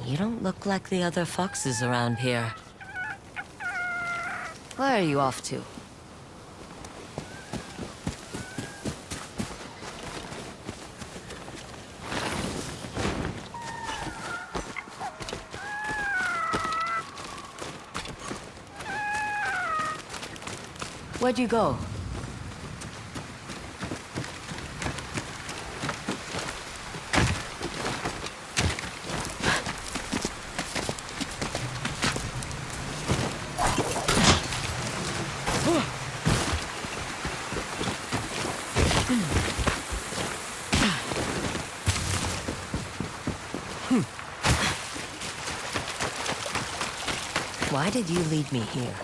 You don't look like the other foxes around here. Where are you off to? Where'd you go? Why did you lead me here?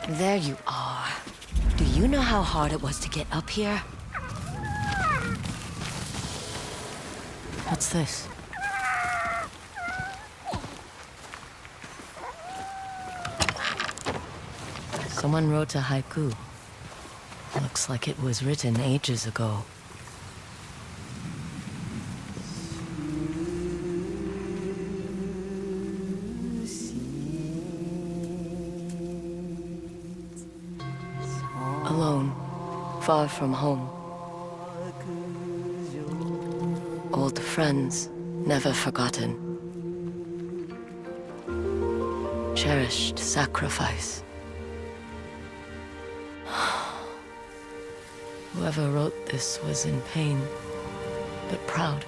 There you are. Do you know how hard it was to get up here? What's this? Someone wrote a haiku. Looks like it was written ages ago. Alone, far from home. Old friends, never forgotten. Cherished sacrifice. Whoever wrote this was in pain, but proud.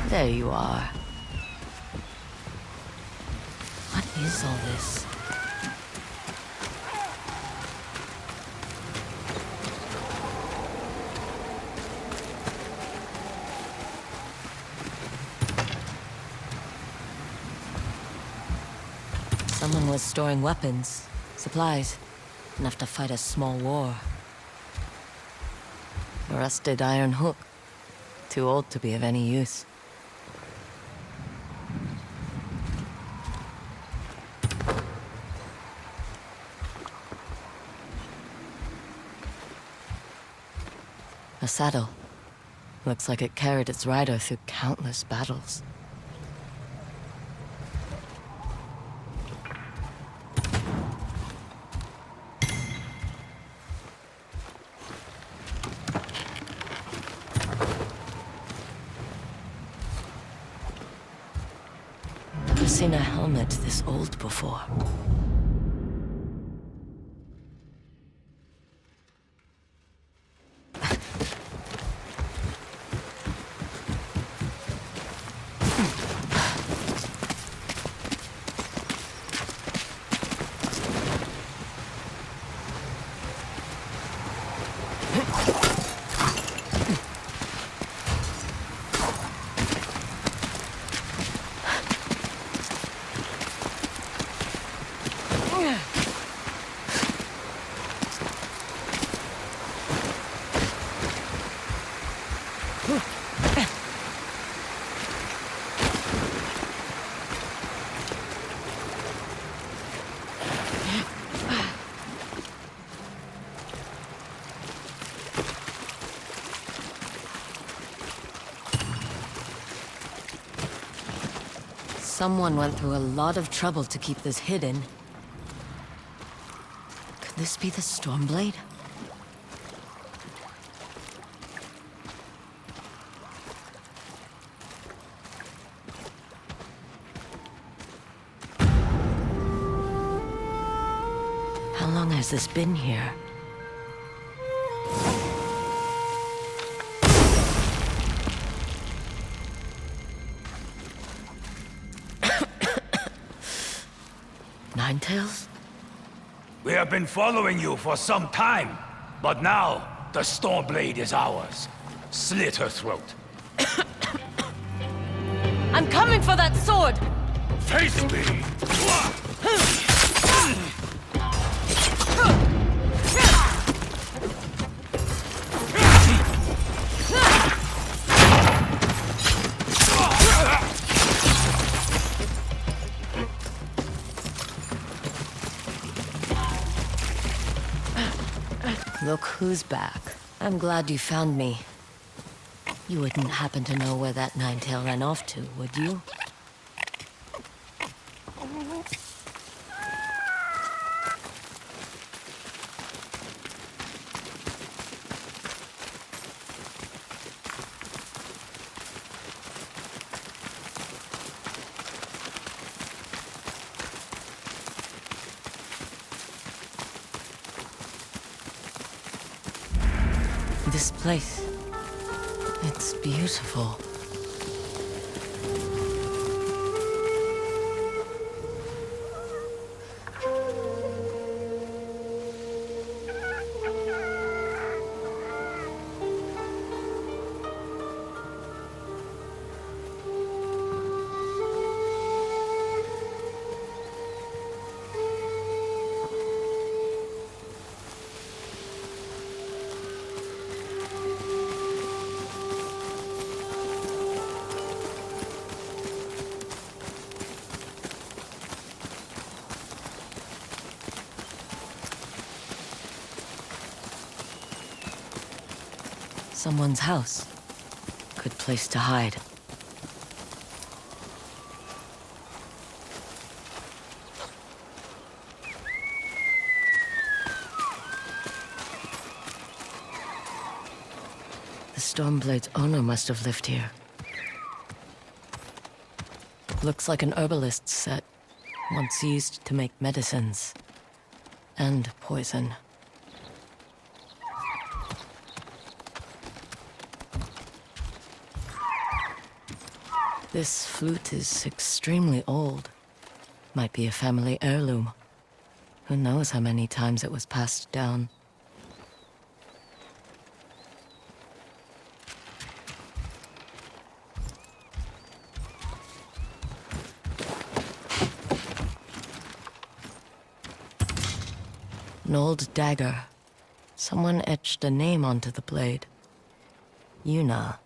There you are. What is all this? Someone was storing weapons, supplies, enough to fight a small war. A rusted iron hook, too old to be of any use. A saddle. Looks like it carried its rider through countless battles. Never seen a helmet this old before. Someone went through a lot of trouble to keep this hidden. Could this be the Stormblade? How long has this been here? Ninetales? We have been following you for some time, but now the Stormblade is ours. Slit her throat. I'm coming for that sword! Face me! Look who's back. I'm glad you found me. You wouldn't happen to know where that Ninetail ran off to, would you? This place, it's beautiful. Someone's house. Good place to hide. The Stormblade's owner must have lived here. Looks like an herbalist's set, once used to make medicines. And poison. This flute is extremely old. Might be a family heirloom. Who knows how many times it was passed down. An old dagger. Someone etched a name onto the blade. Yuna.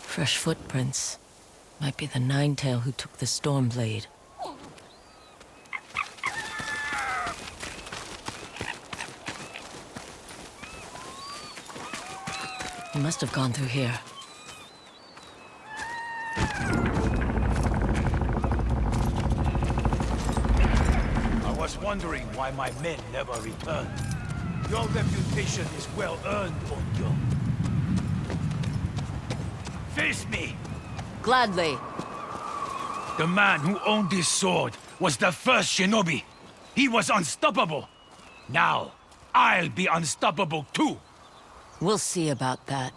Fresh footprints. Might be the Ninetail who took the Stormblade. He must have gone through here. I was wondering why my men never returned. Your reputation is well earned, Onyo. Face me! Gladly. The man who owned this sword was the first shinobi. He was unstoppable. Now, I'll be unstoppable too. We'll see about that.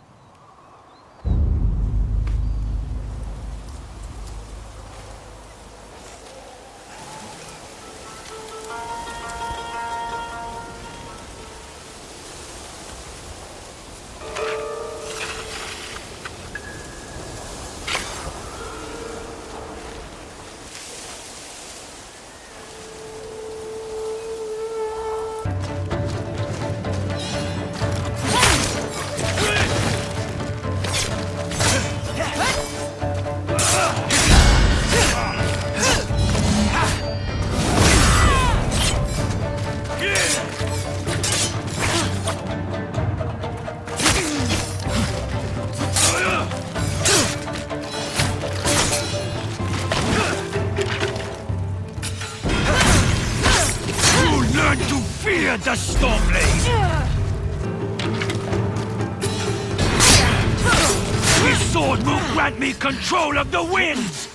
The Stormblade! His sword will grant me control of the winds!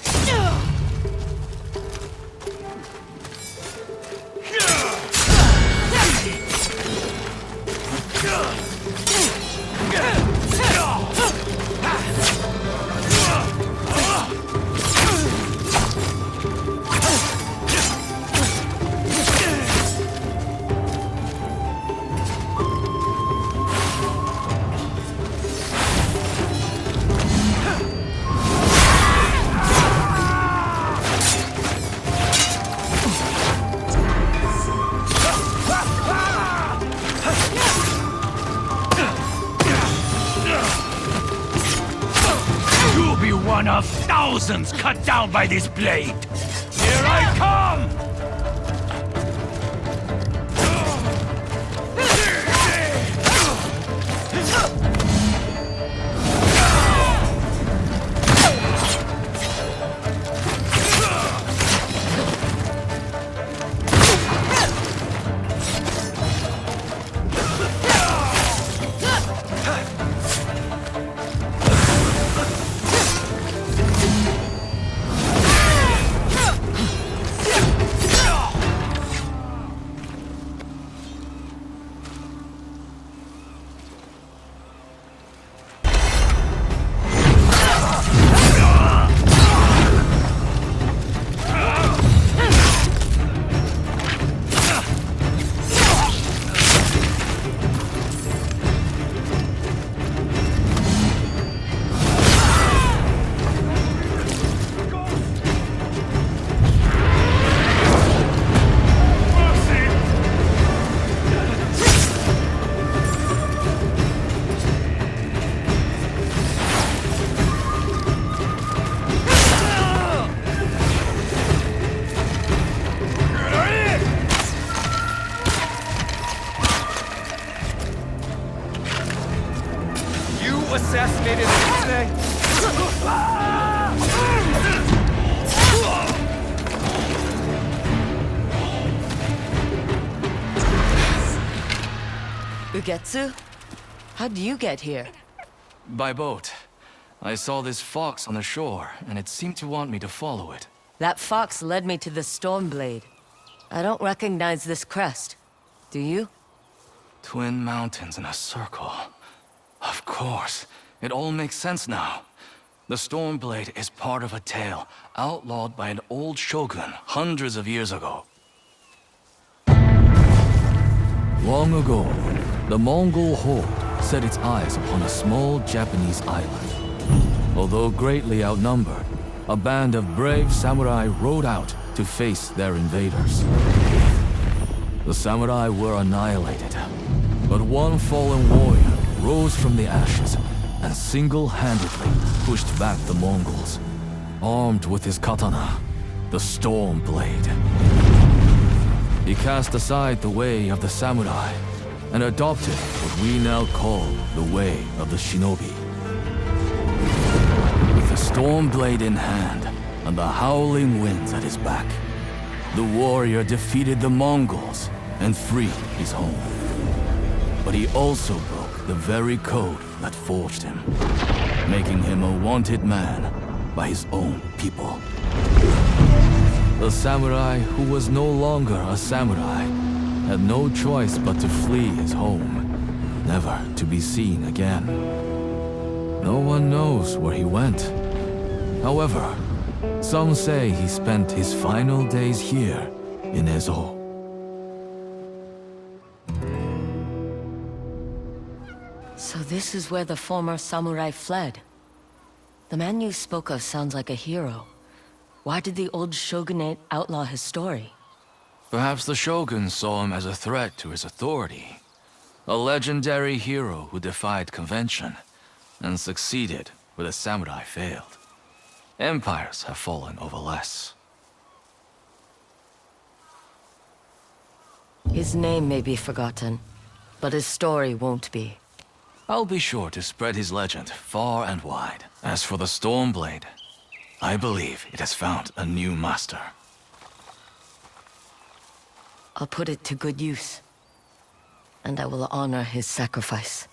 One of thousands cut down by this blade! Here I come! Assassinated today? Ugetsu? How'd you get here? By boat. I saw this fox on the shore, and it seemed to want me to follow it. That fox led me to the Stormblade. I don't recognize this crest. Do you? Twin mountains in a circle. Of course. It all makes sense now. The Stormblade is part of a tale outlawed by an old shogun hundreds of years ago. Long ago, the Mongol horde set its eyes upon a small Japanese island. Although greatly outnumbered, a band of brave samurai rode out to face their invaders. The samurai were annihilated, but one fallen warrior rose from the ashes and single-handedly pushed back the Mongols, armed with his katana, the Stormblade. He cast aside the way of the samurai and adopted what we now call the way of the shinobi. With the Stormblade in hand and the howling winds at his back, the warrior defeated the Mongols and freed his home. But he also broke the very code that forged him, making him a wanted man by his own people. The samurai who was no longer a samurai had no choice but to flee his home, never to be seen again. No one knows where he went. However, some say he spent his final days here in Ezo. So this is where the former samurai fled. The man you spoke of sounds like a hero. Why did the old shogunate outlaw his story? Perhaps the Shogun saw him as a threat to his authority. A legendary hero who defied convention and succeeded where the samurai failed. Empires have fallen over less. His name may be forgotten, but his story won't be. I'll be sure to spread his legend far and wide. As for the Stormblade, I believe it has found a new master. I'll put it to good use. And I will honor his sacrifice.